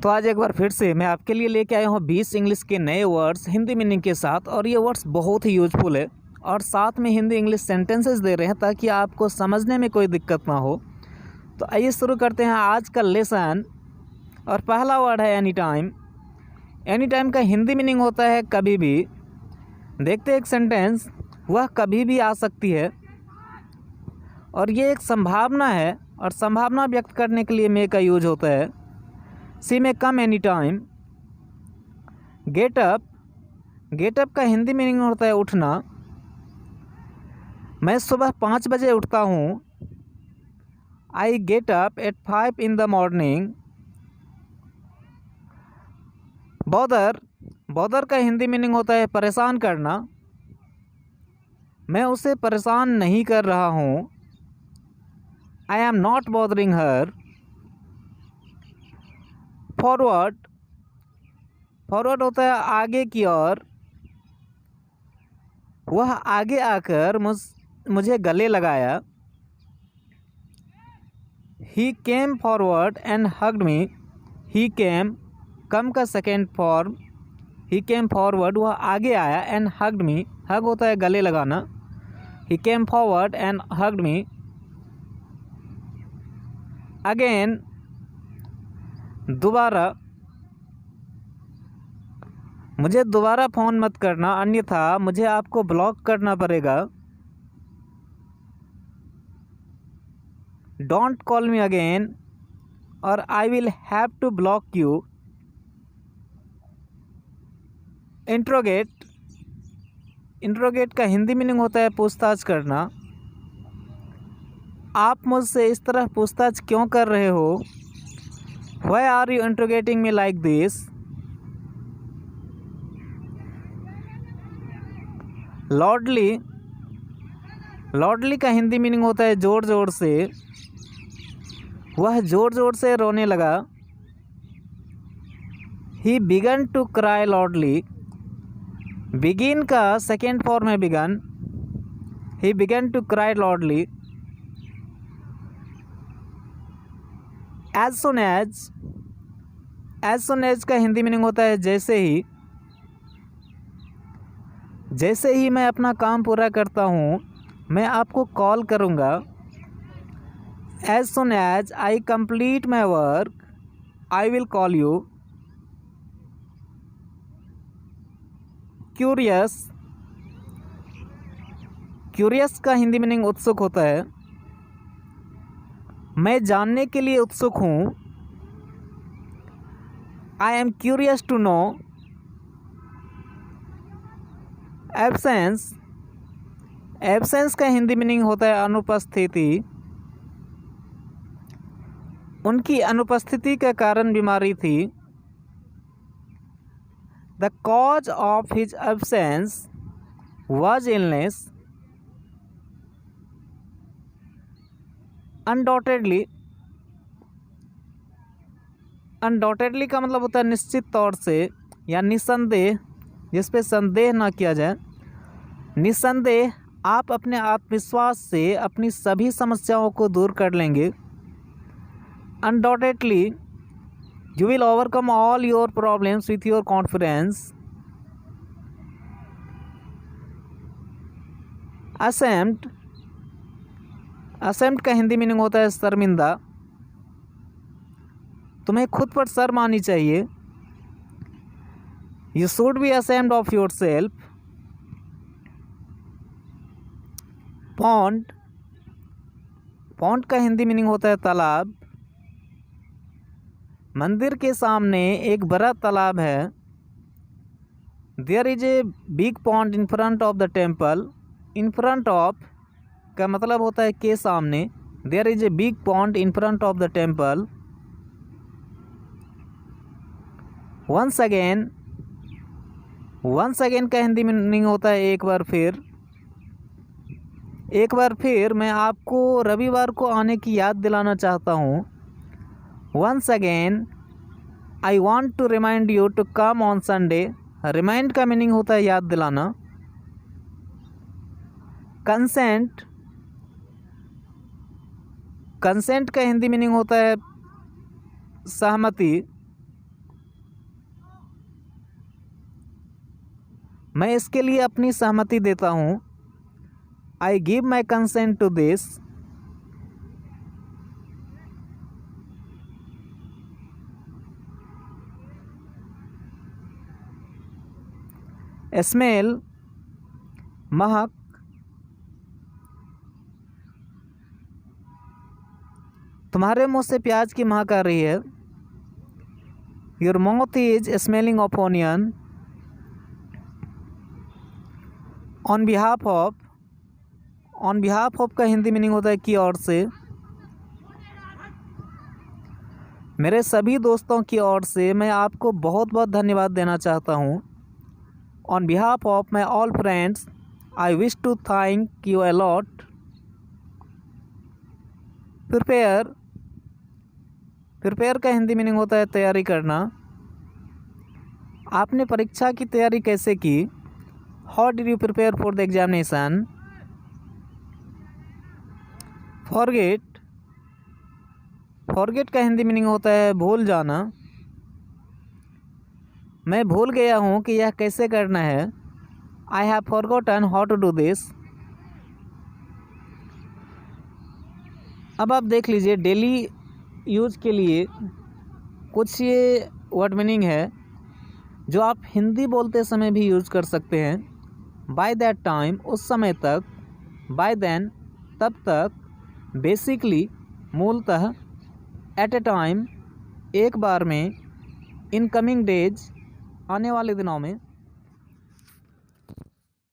तो आज एक बार फिर से मैं आपके लिए लेके आया हूँ 20 इंग्लिश के नए वर्ड्स हिंदी मीनिंग के साथ। और ये वर्ड्स बहुत ही यूजफुल है और साथ में हिंदी इंग्लिश सेंटेंसेस दे रहे हैं ताकि आपको समझने में कोई दिक्कत ना हो। तो आइए शुरू करते हैं आज का लेसन। और पहला वर्ड है एनी टाइम। एनी टाइम का हिंदी मीनिंग होता है कभी भी। देखते हैं एक सेंटेंस, वह कभी भी आ सकती है। और ये एक संभावना है और संभावना व्यक्त करने के लिए मे का यूज होता है। See may come any time. Get up. Get up का हिंदी मीनिंग होता है उठना। मैं सुबह 5 बजे उठता हूँ। I get up at 5 in the morning. Bother. Bother का हिंदी मीनिंग होता है परेशान करना। मैं उसे परेशान नहीं कर रहा हूँ। I am not bothering her. Forward. Forward होता है आगे की ओर। वह आगे आकर मुझे गले लगाया। He came forward and hugged me. He came, come का second form. He came forward, वह आगे आया। एंड हग्ड मी, हग होता है गले लगाना। He came forward and hugged me. Again, दोबारा। मुझे दोबारा फ़ोन मत करना अन्यथा मुझे आपको ब्लॉक करना पड़ेगा। डोंट कॉल मी अगेन और I will have to block you. Interrogate. Interrogate का हिंदी मीनिंग होता है पूछताछ करना। आप मुझसे इस तरह पूछताछ क्यों कर रहे हो? Why are you interrogating me like this? Lordly. Lordly का हिंदी मीनिंग होता है ज़ोर ज़ोर से। वह ज़ोर ज़ोर से रोने लगा। He began to cry lordly. Begin का सेकेंड फॉर्म है began. He began to cry lordly. As soon as. As soon as का हिंदी मीनिंग होता है जैसे ही। जैसे ही मैं अपना काम पूरा करता हूँ मैं आपको कॉल करूँगा। As soon as I complete my work I will call you. Curious. Curious का हिंदी मीनिंग उत्सुक होता है। मैं जानने के लिए उत्सुक हूँ। I am curious to know. Absence. Absence का हिंदी मीनिंग होता है अनुपस्थिति। उनकी अनुपस्थिति के कारण बीमारी थी। The cause of his absence was illness. Undoubtedly. Undoubtedly का मतलब होता है निश्चित तौर से या निसंदेह, जिस पे संदेह ना किया जाए। निसंदेह आप अपने आत्मविश्वास से अपनी सभी समस्याओं को दूर कर लेंगे। Undoubtedly you will overcome all your problems with your confidence. असेम्प्ट। असेम्प्ट का हिंदी मीनिंग होता है शर्मिंदा। तुम्हें खुद पर शर्म आनी चाहिए। You should be ashamed of your self. Pond. Pond का हिंदी मीनिंग होता है तालाब। मंदिर के सामने एक बड़ा तालाब है। There is a big pond in front of the temple. In front of का मतलब होता है के सामने। There is a big pond in front of the temple. Once again. Once again का हिंदी मीनिंग होता है एक बार फिर। एक बार फिर मैं आपको रविवार को आने की याद दिलाना चाहता हूँ। Once again I want to remind you to come on Sunday. Remind का मीनिंग होता है याद दिलाना। कंसेंट। कंसेंट का हिंदी मीनिंग होता है सहमति। मैं इसके लिए अपनी सहमति देता हूँ। I give my consent to this. Smell, महक, तुम्हारे मुंह से प्याज की महक आ रही है। Your mouth is smelling of onion. On behalf of, on behalf of का हिंदी मीनिंग होता है की ओर से। मेरे सभी दोस्तों की ओर से मैं आपको बहुत बहुत धन्यवाद देना चाहता हूँ। On behalf of my all friends I wish to thank you a lot. Prepare, prepare का हिंदी मीनिंग होता है तैयारी करना। आपने परीक्षा की तैयारी कैसे की? How did you prepare for the examination? Forget, forget का हिंदी मीनिंग होता है भूल जाना। मैं भूल गया हूँ कि यह कैसे करना है। I have forgotten how to do this. अब आप देख लीजिए डेली यूज के लिए कुछ ये वर्ड मीनिंग है जो आप हिंदी बोलते समय भी यूज कर सकते हैं। बाय दैट टाइम, उस समय तक। बाय देन, तब तक। बेसिकली, मूलतः। एट ए टाइम, एक बार में। इन कमिंग डेज, आने वाले दिनों में।